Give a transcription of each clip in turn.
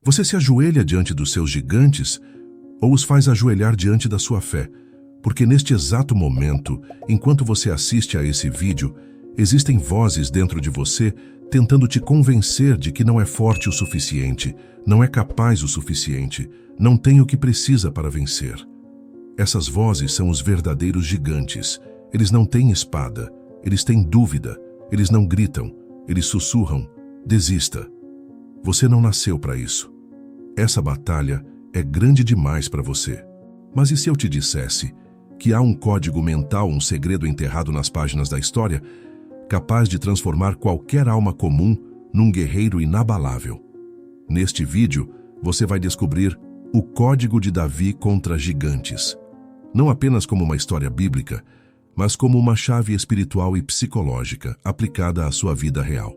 Você se ajoelha diante dos seus gigantes ou os faz ajoelhar diante da sua fé? Porque neste exato momento, enquanto você assiste a esse vídeo, existem vozes dentro de você tentando te convencer de que não é forte o suficiente, não é capaz o suficiente, não tem o que precisa para vencer. Essas vozes são os verdadeiros gigantes. Eles não têm espada, eles têm dúvida, eles não gritam, eles sussurram: desista. Você não nasceu para isso. Essa batalha é grande demais para você. Mas e se eu te dissesse que há um código mental, um segredo enterrado nas páginas da história, capaz de transformar qualquer alma comum num guerreiro inabalável? Neste vídeo, você vai descobrir o Código de Davi contra gigantes. Não apenas como uma história bíblica, mas como uma chave espiritual e psicológica aplicada à sua vida real.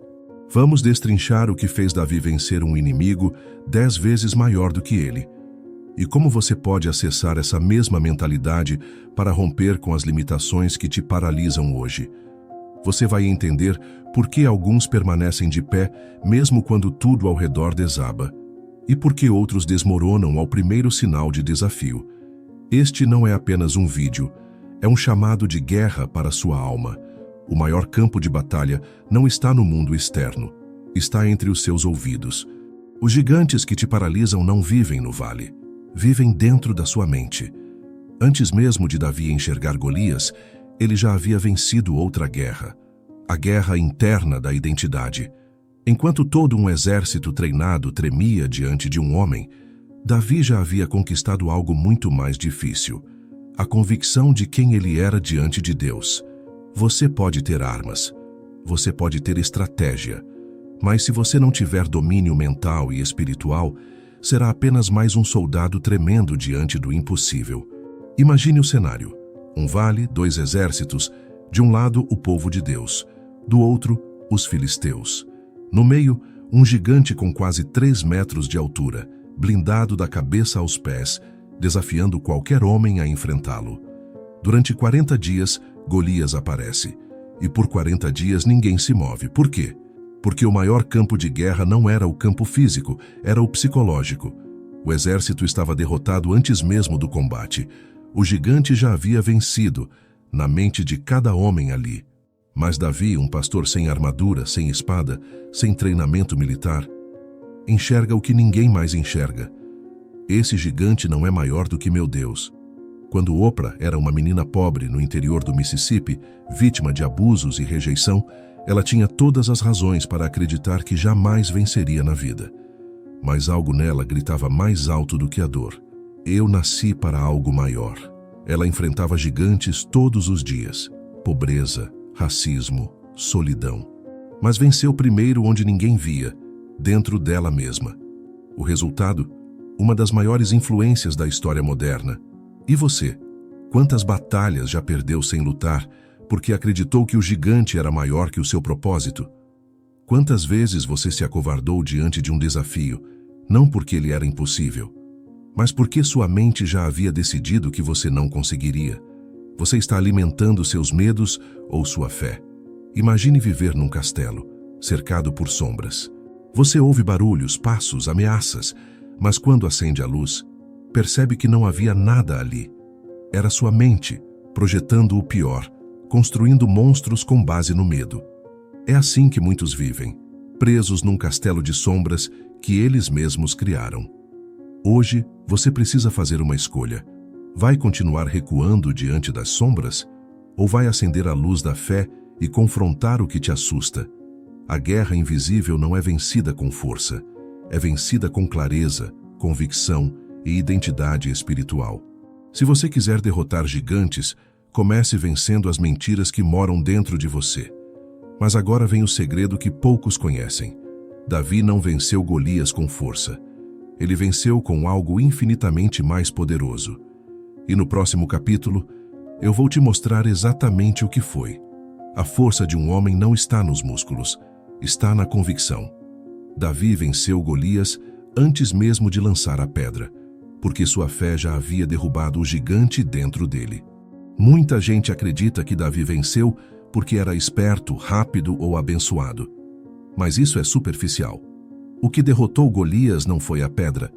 Vamos destrinchar o que fez Davi vencer um inimigo 10 vezes maior do que ele. E como você pode acessar essa mesma mentalidade para romper com as limitações que te paralisam hoje. Você vai entender por que alguns permanecem de pé mesmo quando tudo ao redor desaba, e por que outros desmoronam ao primeiro sinal de desafio. Este não é apenas um vídeo, é um chamado de guerra para sua alma. O maior campo de batalha não está no mundo externo, está entre os seus ouvidos. Os gigantes que te paralisam não vivem no vale, vivem dentro da sua mente. Antes mesmo de Davi enxergar Golias, ele já havia vencido outra guerra, a guerra interna da identidade. Enquanto todo um exército treinado tremia diante de um homem, Davi já havia conquistado algo muito mais difícil: a convicção de quem ele era diante de Deus. Você pode ter armas, você pode ter estratégia, mas se você não tiver domínio mental e espiritual, será apenas mais um soldado tremendo diante do impossível. Imagine o cenário: um vale, 2 exércitos, de um lado o povo de Deus, do outro os filisteus. No meio, um gigante com quase 3 metros de altura, blindado da cabeça aos pés, desafiando qualquer homem a enfrentá-lo. Durante 40 dias, Golias aparece. E por 40 dias ninguém se move. Por quê? Porque o maior campo de guerra não era o campo físico, era o psicológico. O exército estava derrotado antes mesmo do combate. O gigante já havia vencido, na mente de cada homem ali. Mas Davi, um pastor sem armadura, sem espada, sem treinamento militar, enxerga o que ninguém mais enxerga. Esse gigante não é maior do que meu Deus. Quando Oprah era uma menina pobre no interior do Mississippi, vítima de abusos e rejeição, ela tinha todas as razões para acreditar que jamais venceria na vida. Mas algo nela gritava mais alto do que a dor: eu nasci para algo maior. Ela enfrentava gigantes todos os dias: pobreza, racismo, solidão. Mas venceu primeiro onde ninguém via, dentro dela mesma. O resultado? Uma das maiores influências da história moderna. E você? Quantas batalhas já perdeu sem lutar, porque acreditou que o gigante era maior que o seu propósito? Quantas vezes você se acovardou diante de um desafio, não porque ele era impossível, mas porque sua mente já havia decidido que você não conseguiria? Você está alimentando seus medos ou sua fé? Imagine viver num castelo, cercado por sombras. Você ouve barulhos, passos, ameaças, mas quando acende a luz, percebe que não havia nada ali. Era sua mente, projetando o pior, construindo monstros com base no medo. É assim que muitos vivem, presos num castelo de sombras que eles mesmos criaram. Hoje, você precisa fazer uma escolha. Vai continuar recuando diante das sombras? Ou vai acender a luz da fé e confrontar o que te assusta? A guerra invisível não é vencida com força, é vencida com clareza, convicção e identidade espiritual. Se você quiser derrotar gigantes, comece vencendo as mentiras que moram dentro de você. Mas agora vem o segredo que poucos conhecem. Davi não venceu Golias com força. Ele venceu com algo infinitamente mais poderoso. E no próximo capítulo, eu vou te mostrar exatamente o que foi. A força de um homem não está nos músculos, está na convicção. Davi venceu Golias antes mesmo de lançar a pedra, porque sua fé já havia derrubado o gigante dentro dele. Muita gente acredita que Davi venceu porque era esperto, rápido ou abençoado. Mas isso é superficial. O que derrotou Golias não foi a pedra.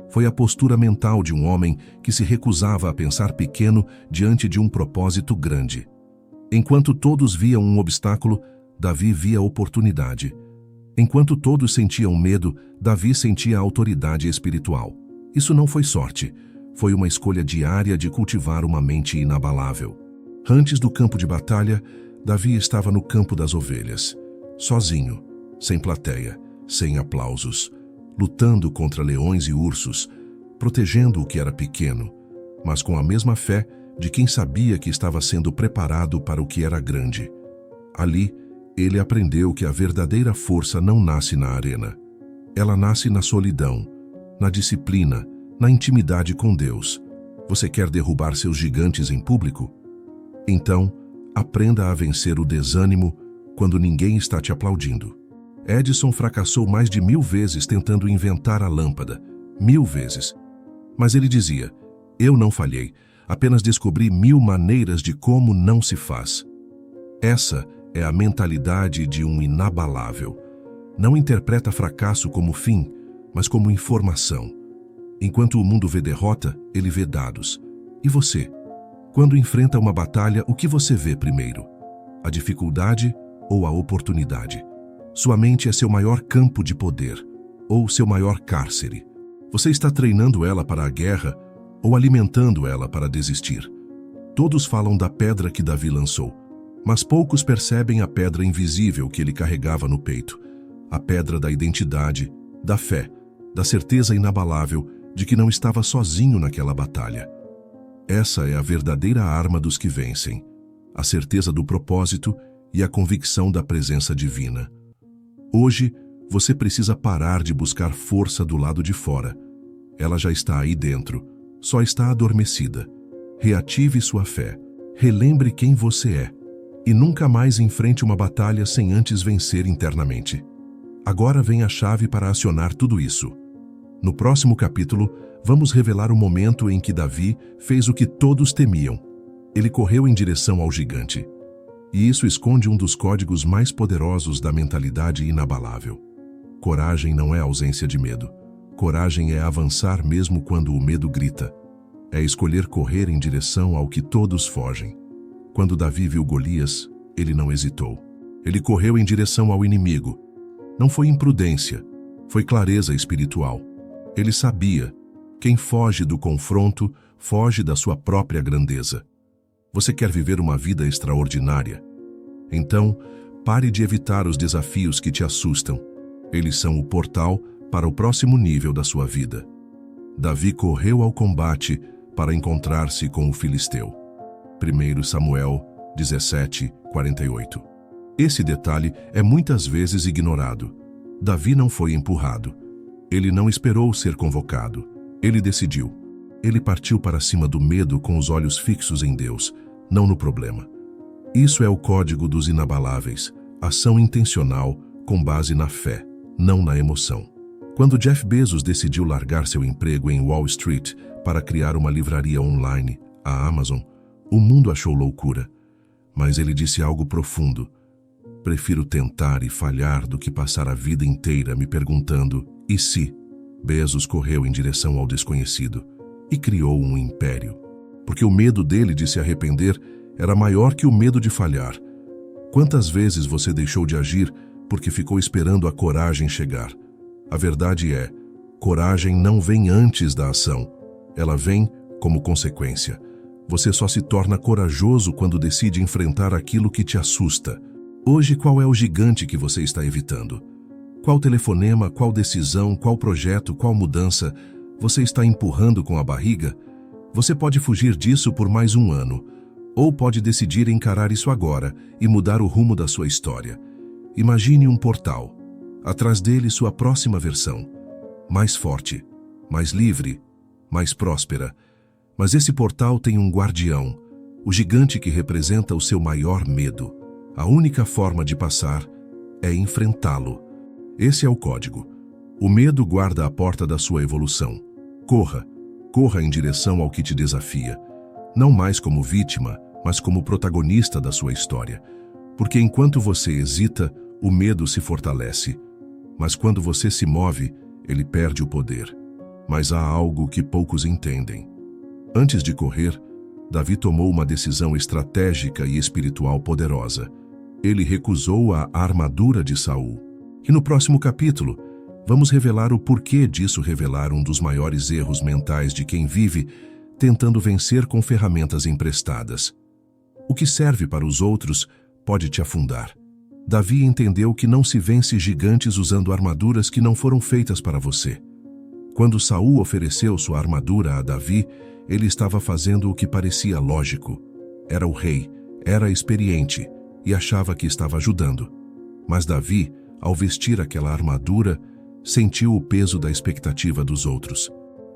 Foi a postura mental de um homem que se recusava a pensar pequeno diante de um propósito grande. Enquanto todos viam um obstáculo, Davi via oportunidade. Enquanto todos sentiam medo, Davi sentia autoridade espiritual. Isso não foi sorte. Foi uma escolha diária de cultivar uma mente inabalável. Antes do campo de batalha, Davi estava no campo das ovelhas, sozinho, sem plateia, sem aplausos, lutando contra leões e ursos, protegendo o que era pequeno, mas com a mesma fé de quem sabia que estava sendo preparado para o que era grande. Ali, ele aprendeu que a verdadeira força não nasce na arena. Ela nasce na solidão, na disciplina, na intimidade com Deus. Você quer derrubar seus gigantes em público? Então, aprenda a vencer o desânimo quando ninguém está te aplaudindo. Edison fracassou mais de 1000 vezes tentando inventar a lâmpada. 1000 vezes. Mas ele dizia, eu não falhei, apenas descobri 1000 maneiras de como não se faz. Essa é a mentalidade de um inabalável. Não interpreta fracasso como fim, mas como informação. Enquanto o mundo vê derrota, ele vê dados. E você? Quando enfrenta uma batalha, o que você vê primeiro? A dificuldade ou a oportunidade? Sua mente é seu maior campo de poder, ou seu maior cárcere. Você está treinando ela para a guerra ou alimentando ela para desistir? Todos falam da pedra que Davi lançou, mas poucos percebem a pedra invisível que ele carregava no peito. A pedra da identidade, da fé, da certeza inabalável de que não estava sozinho naquela batalha. Essa é a verdadeira arma dos que vencem, a certeza do propósito e a convicção da presença divina. Hoje, você precisa parar de buscar força do lado de fora. Ela já está aí dentro, só está adormecida. Reative sua fé, relembre quem você é e nunca mais enfrente uma batalha sem antes vencer internamente. Agora vem a chave para acionar tudo isso. No próximo capítulo, vamos revelar o momento em que Davi fez o que todos temiam. Ele correu em direção ao gigante. E isso esconde um dos códigos mais poderosos da mentalidade inabalável. Coragem não é ausência de medo. Coragem é avançar mesmo quando o medo grita. É escolher correr em direção ao que todos fogem. Quando Davi viu Golias, ele não hesitou. Ele correu em direção ao inimigo. Não foi imprudência, foi clareza espiritual. Ele sabia, quem foge do confronto, foge da sua própria grandeza. Você quer viver uma vida extraordinária? Então, pare de evitar os desafios que te assustam. Eles são o portal para o próximo nível da sua vida. Davi correu ao combate para encontrar-se com o filisteu. 1 Samuel 17:48. Esse detalhe é muitas vezes ignorado. Davi não foi empurrado. Ele não esperou ser convocado. Ele decidiu. Ele partiu para cima do medo com os olhos fixos em Deus, não no problema. Isso é o código dos inabaláveis, ação intencional com base na fé, não na emoção. Quando Jeff Bezos decidiu largar seu emprego em Wall Street para criar uma livraria online, a Amazon, o mundo achou loucura. Mas ele disse algo profundo. Prefiro tentar e falhar do que passar a vida inteira me perguntando, e se? Bezos correu em direção ao desconhecido e criou um império. Porque o medo dele de se arrepender era maior que o medo de falhar. Quantas vezes você deixou de agir porque ficou esperando a coragem chegar? A verdade é, coragem não vem antes da ação. Ela vem como consequência. Você só se torna corajoso quando decide enfrentar aquilo que te assusta. Hoje, qual é o gigante que você está evitando? Qual telefonema, qual decisão, qual projeto, qual mudança você está empurrando com a barriga? Você pode fugir disso por mais um ano, ou pode decidir encarar isso agora e mudar o rumo da sua história. Imagine um portal. Atrás dele, sua próxima versão. Mais forte, mais livre, mais próspera. Mas esse portal tem um guardião, o gigante que representa o seu maior medo. A única forma de passar é enfrentá-lo. Esse é o código. O medo guarda a porta da sua evolução. Corra, corra em direção ao que te desafia. Não mais como vítima, mas como protagonista da sua história. Porque enquanto você hesita, o medo se fortalece. Mas quando você se move, ele perde o poder. Mas há algo que poucos entendem. Antes de correr, Davi tomou uma decisão estratégica e espiritual poderosa. Ele recusou a armadura de Saul. E no próximo capítulo, vamos revelar o porquê disso revelar um dos maiores erros mentais de quem vive tentando vencer com ferramentas emprestadas. O que serve para os outros pode te afundar. Davi entendeu que não se vence gigantes usando armaduras que não foram feitas para você. Quando Saul ofereceu sua armadura a Davi, ele estava fazendo o que parecia lógico. Era o rei, era experiente e achava que estava ajudando. Mas Davi, ao vestir aquela armadura, sentiu o peso da expectativa dos outros.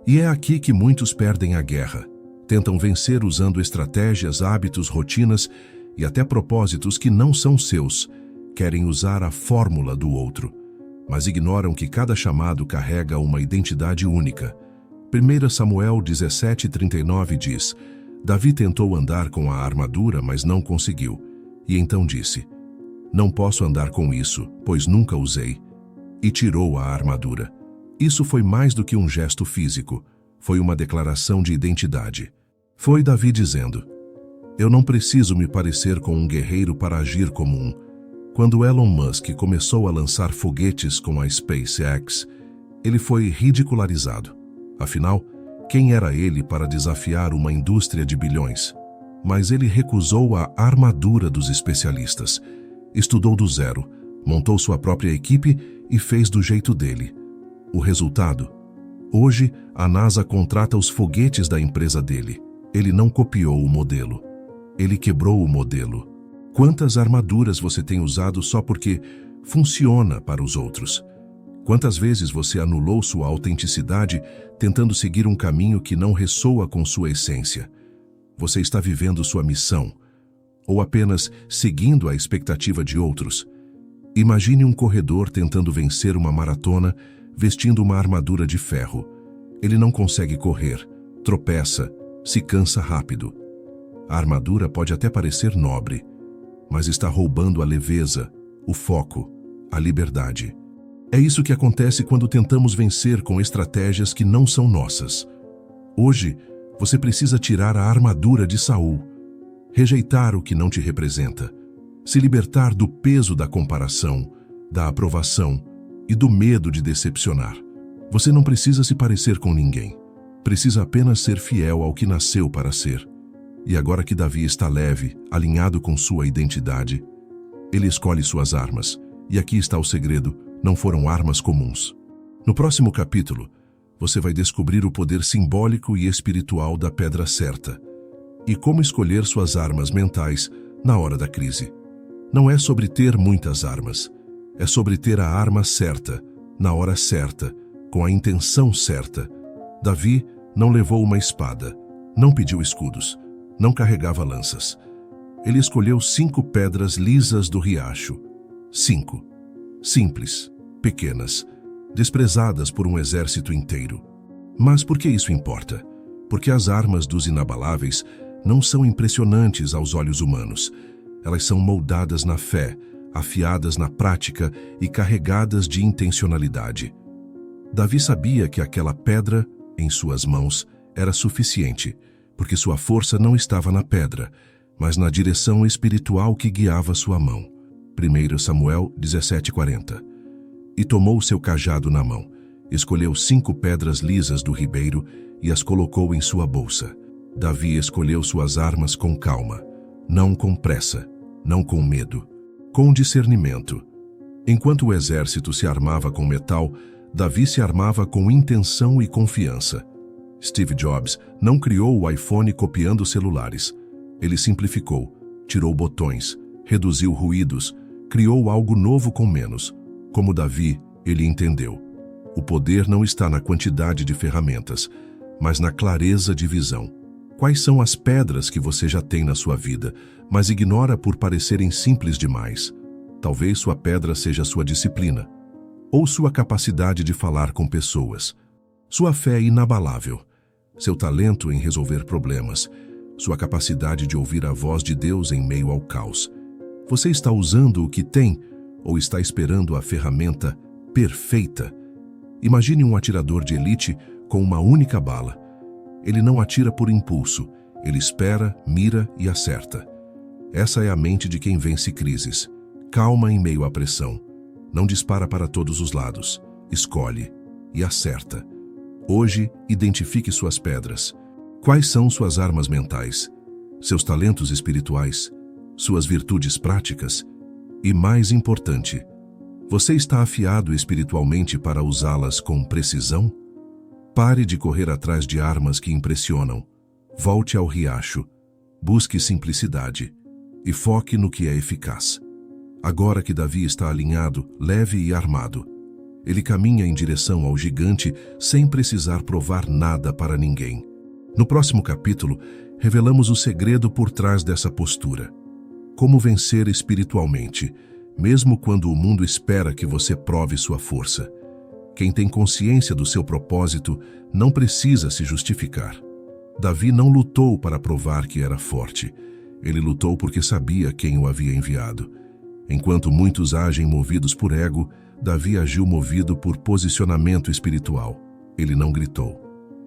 E é aqui que muitos perdem a guerra. Tentam vencer usando estratégias, hábitos, rotinas e até propósitos que não são seus. Querem usar a fórmula do outro, mas ignoram que cada chamado carrega uma identidade única. 1 Samuel 17:39 diz: Davi tentou andar com a armadura, mas não conseguiu. E então disse: Não posso andar com isso, pois nunca usei. E tirou a armadura. Isso foi mais do que um gesto físico, foi uma declaração de identidade. Foi Davi dizendo: Eu não preciso me parecer com um guerreiro para agir como um. Quando Elon Musk começou a lançar foguetes com a SpaceX, ele foi ridicularizado. Afinal, quem era ele para desafiar uma indústria de bilhões? Mas ele recusou a armadura dos especialistas. Estudou do zero, montou sua própria equipe e fez do jeito dele. O resultado? Hoje, a NASA contrata os foguetes da empresa dele. Ele não copiou o modelo. Ele quebrou o modelo. Quantas armaduras você tem usado só porque funciona para os outros? Quantas vezes você anulou sua autenticidade tentando seguir um caminho que não ressoa com sua essência? Você está vivendo sua missão ou apenas seguindo a expectativa de outros? Imagine um corredor tentando vencer uma maratona vestindo uma armadura de ferro. Ele não consegue correr, tropeça, se cansa rápido. A armadura pode até parecer nobre, mas está roubando a leveza, o foco, a liberdade. É isso que acontece quando tentamos vencer com estratégias que não são nossas. Hoje, você precisa tirar a armadura de Saul, rejeitar o que não te representa, se libertar do peso da comparação, da aprovação e do medo de decepcionar. Você não precisa se parecer com ninguém. Precisa apenas ser fiel ao que nasceu para ser. E agora que Davi está leve, alinhado com sua identidade, ele escolhe suas armas. E aqui está o segredo: não foram armas comuns. No próximo capítulo, você vai descobrir o poder simbólico e espiritual da pedra certa e como escolher suas armas mentais na hora da crise. Não é sobre ter muitas armas, é sobre ter a arma certa, na hora certa, com a intenção certa. Davi não levou uma espada, não pediu escudos, não carregava lanças. Ele escolheu 5 pedras lisas do riacho. 5. Simples, pequenas, desprezadas por um exército inteiro. Mas por que isso importa? Porque as armas dos inabaláveis não são impressionantes aos olhos humanos. Elas são moldadas na fé, afiadas na prática e carregadas de intencionalidade. Davi sabia que aquela pedra, em suas mãos, era suficiente, porque sua força não estava na pedra, mas na direção espiritual que guiava sua mão. 1 Samuel 17:40. E tomou seu cajado na mão, escolheu 5 pedras lisas do ribeiro e as colocou em sua bolsa. Davi escolheu suas armas com calma, não com pressa, não com medo, com discernimento. Enquanto o exército se armava com metal, Davi se armava com intenção e confiança. Steve Jobs não criou o iPhone copiando celulares. Ele simplificou, tirou botões, reduziu ruídos, criou algo novo com menos. Como Davi, ele entendeu: o poder não está na quantidade de ferramentas, mas na clareza de visão. Quais são as pedras que você já tem na sua vida, mas ignora por parecerem simples demais? Talvez sua pedra seja sua disciplina, ou sua capacidade de falar com pessoas. Sua fé é inabalável, seu talento em resolver problemas, sua capacidade de ouvir a voz de Deus em meio ao caos. Você está usando o que tem ou está esperando a ferramenta perfeita. Imagine um atirador de elite com uma única bala. Ele não atira por impulso, ele espera, mira e acerta. Essa é a mente de quem vence crises. Calma em meio à pressão. Não dispara para todos os lados. Escolhe e acerta. Hoje, identifique suas pedras. Quais são suas armas mentais? Seus talentos espirituais? Suas virtudes práticas? E mais importante, você está afiado espiritualmente para usá-las com precisão? Pare de correr atrás de armas que impressionam. Volte ao riacho. Busque simplicidade. E foque no que é eficaz. Agora que Davi está alinhado, leve e armado, ele caminha em direção ao gigante sem precisar provar nada para ninguém. No próximo capítulo, revelamos o segredo por trás dessa postura. Como vencer espiritualmente, mesmo quando o mundo espera que você prove sua força. Quem tem consciência do seu propósito não precisa se justificar. Davi não lutou para provar que era forte. Ele lutou porque sabia quem o havia enviado. Enquanto muitos agem movidos por ego, Davi agiu movido por posicionamento espiritual. Ele não gritou,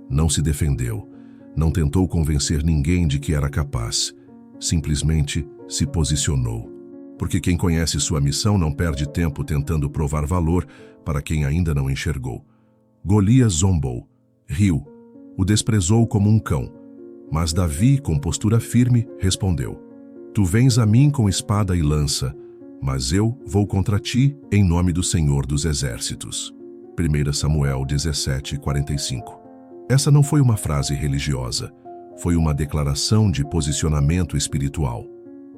não se defendeu, não tentou convencer ninguém de que era capaz. Simplesmente se posicionou. Porque quem conhece sua missão não perde tempo tentando provar valor para quem ainda não enxergou. Golias zombou, riu, o desprezou como um cão. Mas Davi, com postura firme, respondeu: Tu vens a mim com espada e lança, mas eu vou contra ti em nome do Senhor dos Exércitos. 1 Samuel 17:45. Essa não foi uma frase religiosa, foi uma declaração de posicionamento espiritual.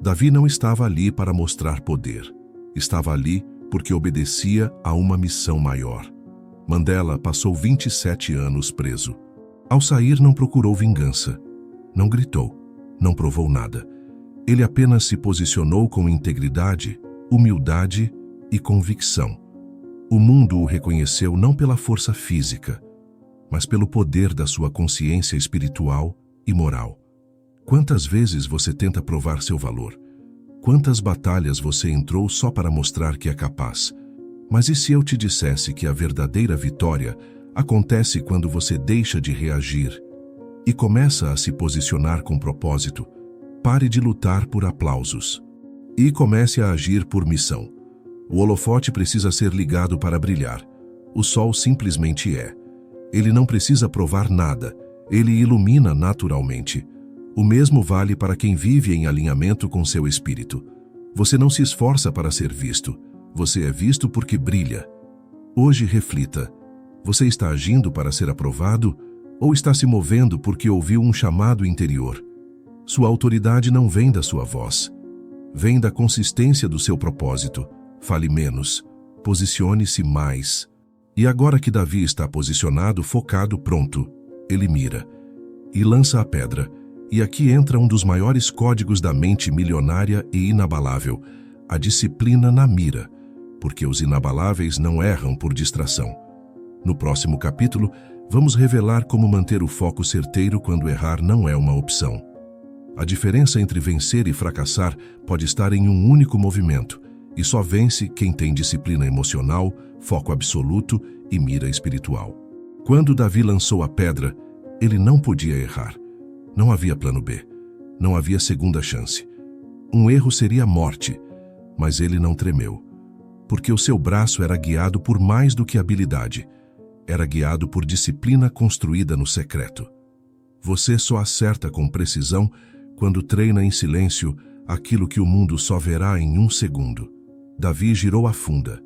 Davi não estava ali para mostrar poder. Estava ali porque obedecia a uma missão maior. Mandela passou 27 anos preso. Ao sair, não procurou vingança. Não gritou, não provou nada. Ele apenas se posicionou com integridade, humildade e convicção. O mundo o reconheceu não pela força física, mas pelo poder da sua consciência espiritual e moral. Quantas vezes você tenta provar seu valor? Quantas batalhas você entrou só para mostrar que é capaz? Mas e se eu te dissesse que a verdadeira vitória acontece quando você deixa de reagir e começa a se posicionar com propósito? Pare de lutar por aplausos e comece a agir por missão. O holofote precisa ser ligado para brilhar. O sol simplesmente é. Ele não precisa provar nada. Ele ilumina naturalmente. O mesmo vale para quem vive em alinhamento com seu espírito. Você não se esforça para ser visto. Você é visto porque brilha. Hoje reflita. Você está agindo para ser aprovado ou está se movendo porque ouviu um chamado interior? Sua autoridade não vem da sua voz. Vem da consistência do seu propósito. Fale menos. Posicione-se mais. E agora que Davi está posicionado, focado, pronto, ele mira e lança a pedra. E aqui entra um dos maiores códigos da mente milionária e inabalável, a disciplina na mira, porque os inabaláveis não erram por distração. No próximo capítulo, vamos revelar como manter o foco certeiro quando errar não é uma opção. A diferença entre vencer e fracassar pode estar em um único movimento, e só vence quem tem disciplina emocional, foco absoluto e mira espiritual. Quando Davi lançou a pedra, ele não podia errar. Não havia plano B. Não havia segunda chance. Um erro seria a morte, mas ele não tremeu, porque o seu braço era guiado por mais do que habilidade. Era guiado por disciplina construída no secreto. Você só acerta com precisão quando treina em silêncio aquilo que o mundo só verá em um segundo. Davi girou a funda.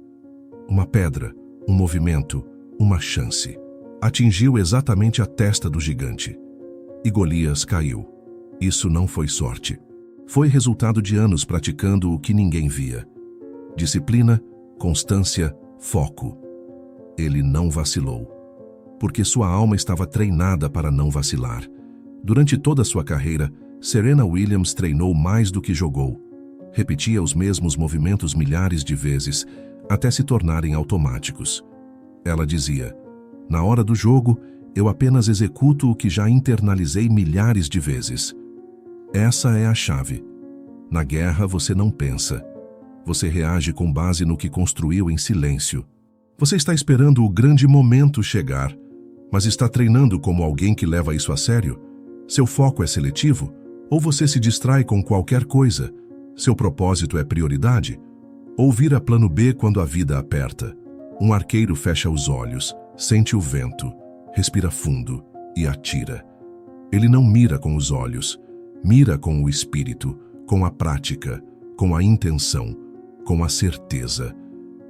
Uma pedra, um movimento, uma chance. Atingiu exatamente a testa do gigante. E Golias caiu. Isso não foi sorte. Foi resultado de anos praticando o que ninguém via. Disciplina, constância, foco. Ele não vacilou, porque sua alma estava treinada para não vacilar. Durante toda a sua carreira, Serena Williams treinou mais do que jogou. Repetia os mesmos movimentos milhares de vezes, até se tornarem automáticos. Ela dizia: na hora do jogo, eu apenas executo o que já internalizei milhares de vezes. Essa é a chave. Na guerra você não pensa. Você reage com base no que construiu em silêncio. Você está esperando o grande momento chegar, mas está treinando como alguém que leva isso a sério? Seu foco é seletivo? Ou você se distrai com qualquer coisa? Seu propósito é prioridade? Ou vira plano B quando a vida aperta? Um arqueiro fecha os olhos, sente o vento, respira fundo e atira. Ele não mira com os olhos, mira com o espírito, com a prática, com a intenção, com a certeza.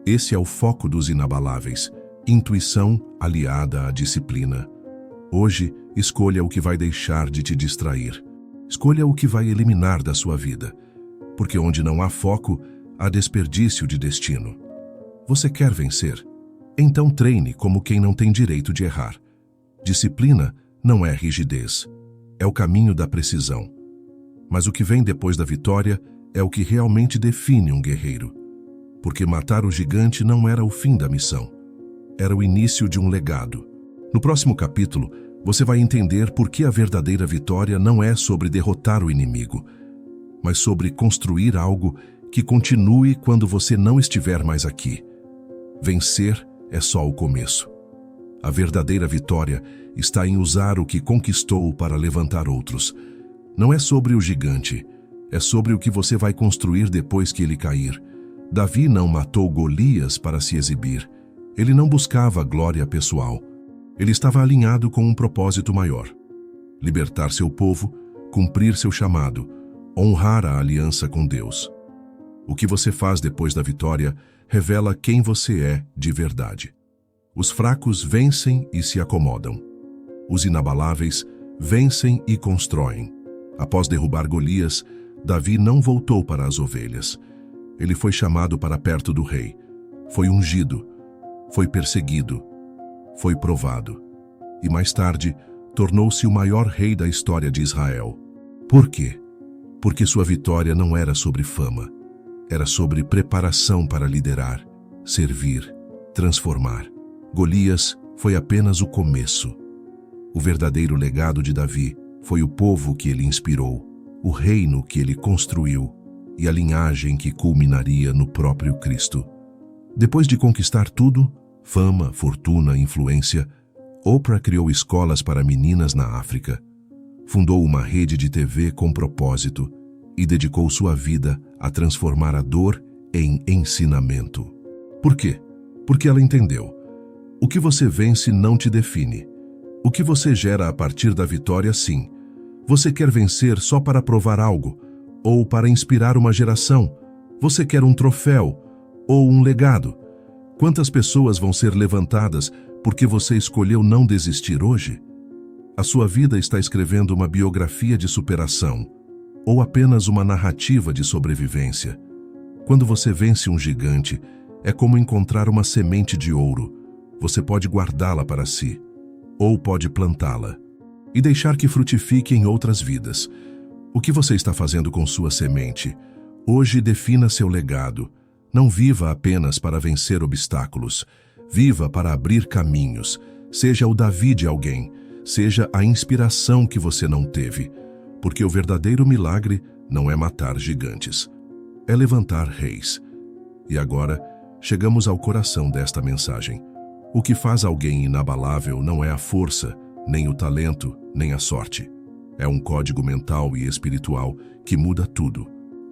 Esse é o foco dos inabaláveis, intuição aliada à disciplina. Hoje, escolha o que vai deixar de te distrair. Escolha o que vai eliminar da sua vida, porque onde não há foco, há desperdício de destino. Você quer vencer? Então treine como quem não tem direito de errar. Disciplina não é rigidez, é o caminho da precisão. Mas o que vem depois da vitória é o que realmente define um guerreiro. Porque matar o gigante não era o fim da missão, era o início de um legado. No próximo capítulo, você vai entender por que a verdadeira vitória não é sobre derrotar o inimigo, mas sobre construir algo que continue quando você não estiver mais aqui. Vencer é só o começo. A verdadeira vitória está em usar o que conquistou para levantar outros. Não é sobre o gigante, é sobre o que você vai construir depois que ele cair. Davi não matou Golias para se exibir. Ele não buscava glória pessoal. Ele estava alinhado com um propósito maior: libertar seu povo, cumprir seu chamado, honrar a aliança com Deus. O que você faz depois da vitória revela quem você é de verdade. Os fracos vencem e se acomodam. Os inabaláveis vencem e constroem. Após derrubar Golias, Davi não voltou para as ovelhas. Ele foi chamado para perto do rei. Foi ungido. Foi perseguido. Foi provado. E mais tarde, tornou-se o maior rei da história de Israel. Por quê? Porque sua vitória não era sobre fama. Era sobre preparação para liderar, servir, transformar. Golias foi apenas o começo. O verdadeiro legado de Davi foi o povo que ele inspirou, o reino que ele construiu e a linhagem que culminaria no próprio Cristo. Depois de conquistar tudo, fama, fortuna, influência, Oprah criou escolas para meninas na África, fundou uma rede de TV com propósito e dedicou sua vida a transformar a dor em ensinamento. Por quê? Porque ela entendeu: o que você vence não te define. O que você gera a partir da vitória, sim. Você quer vencer só para provar algo, ou para inspirar uma geração? Você quer um troféu ou um legado? Quantas pessoas vão ser levantadas porque você escolheu não desistir hoje? A sua vida está escrevendo uma biografia de superação, ou apenas uma narrativa de sobrevivência. Quando você vence um gigante, é como encontrar uma semente de ouro. Você pode guardá-la para si, ou pode plantá-la e deixar que frutifique em outras vidas. O que você está fazendo com sua semente? Hoje defina seu legado. Não viva apenas para vencer obstáculos. Viva para abrir caminhos. Seja o Davi de alguém. Seja a inspiração que você não teve. Porque o verdadeiro milagre não é matar gigantes. É levantar reis. E agora, chegamos ao coração desta mensagem. O que faz alguém inabalável não é a força, nem o talento, nem a sorte. É um código mental e espiritual que muda tudo.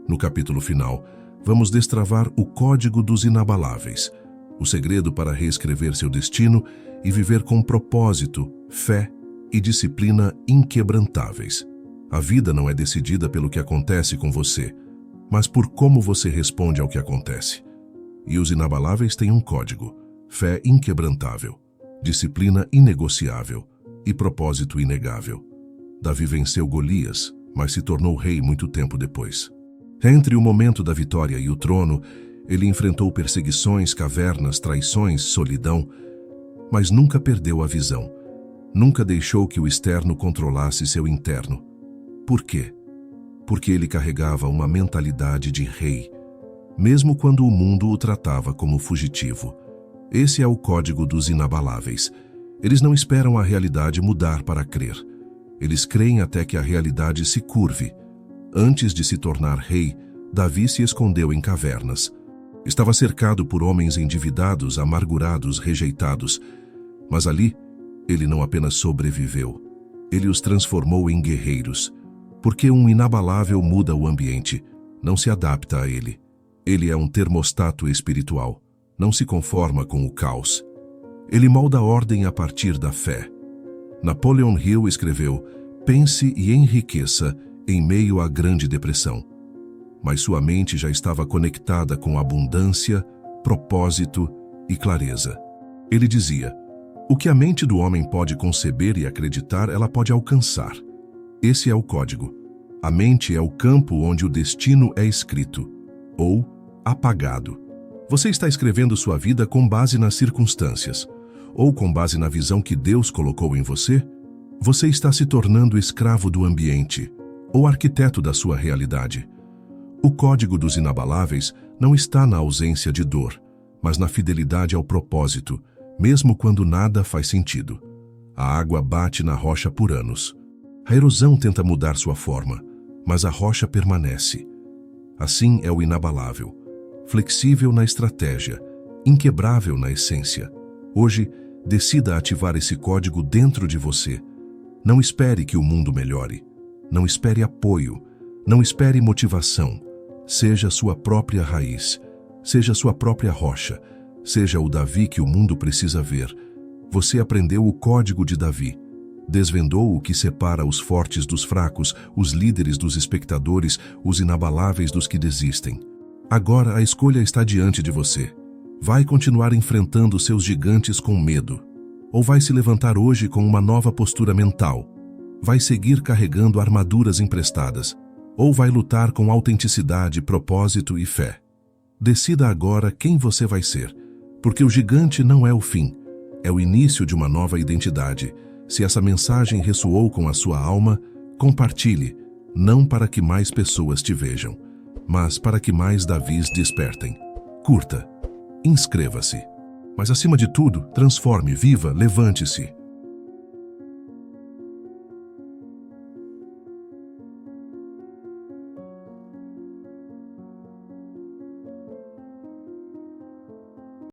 No capítulo final, vamos destravar o código dos inabaláveis, o segredo para reescrever seu destino e viver com propósito, fé e disciplina inquebrantáveis. A vida não é decidida pelo que acontece com você, mas por como você responde ao que acontece. E os inabaláveis têm um código: fé inquebrantável, disciplina inegociável e propósito inegável. Davi venceu Golias, mas se tornou rei muito tempo depois. Entre o momento da vitória e o trono, ele enfrentou perseguições, cavernas, traições, solidão, mas nunca perdeu a visão. Nunca deixou que o externo controlasse seu interno. Por quê? Porque ele carregava uma mentalidade de rei, mesmo quando o mundo o tratava como fugitivo. Esse é o código dos inabaláveis. Eles não esperam a realidade mudar para crer. Eles creem até que a realidade se curve. Antes de se tornar rei, Davi se escondeu em cavernas. Estava cercado por homens endividados, amargurados, rejeitados. Mas ali, ele não apenas sobreviveu, ele os transformou em guerreiros. Porque um inabalável muda o ambiente, não se adapta a ele. Ele é um termostato espiritual, não se conforma com o caos. Ele molda a ordem a partir da fé. Napoleon Hill escreveu: pense e enriqueça em meio à Grande Depressão. Mas sua mente já estava conectada com abundância, propósito e clareza. Ele dizia: o que a mente do homem pode conceber e acreditar, ela pode alcançar. Esse é o código. A mente é o campo onde o destino é escrito, ou apagado. Você está escrevendo sua vida com base nas circunstâncias, ou com base na visão que Deus colocou em você? Você está se tornando escravo do ambiente, ou arquiteto da sua realidade. O código dos inabaláveis não está na ausência de dor, mas na fidelidade ao propósito, mesmo quando nada faz sentido. A água bate na rocha por anos. A erosão tenta mudar sua forma, mas a rocha permanece. Assim é o inabalável, flexível na estratégia, inquebrável na essência. Hoje, decida ativar esse código dentro de você. Não espere que o mundo melhore. Não espere apoio. Não espere motivação. Seja sua própria raiz. Seja sua própria rocha. Seja o Davi que o mundo precisa ver. Você aprendeu o código de Davi. Desvendou o que separa os fortes dos fracos, os líderes dos espectadores, os inabaláveis dos que desistem. Agora a escolha está diante de você. Vai continuar enfrentando seus gigantes com medo? Ou vai se levantar hoje com uma nova postura mental? Vai seguir carregando armaduras emprestadas? Ou vai lutar com autenticidade, propósito e fé? Decida agora quem você vai ser, porque o gigante não é o fim, é o início de uma nova identidade. Se essa mensagem ressoou com a sua alma, compartilhe, não para que mais pessoas te vejam, mas para que mais Davis despertem. Curta, inscreva-se. Mas acima de tudo, transforme, viva, levante-se.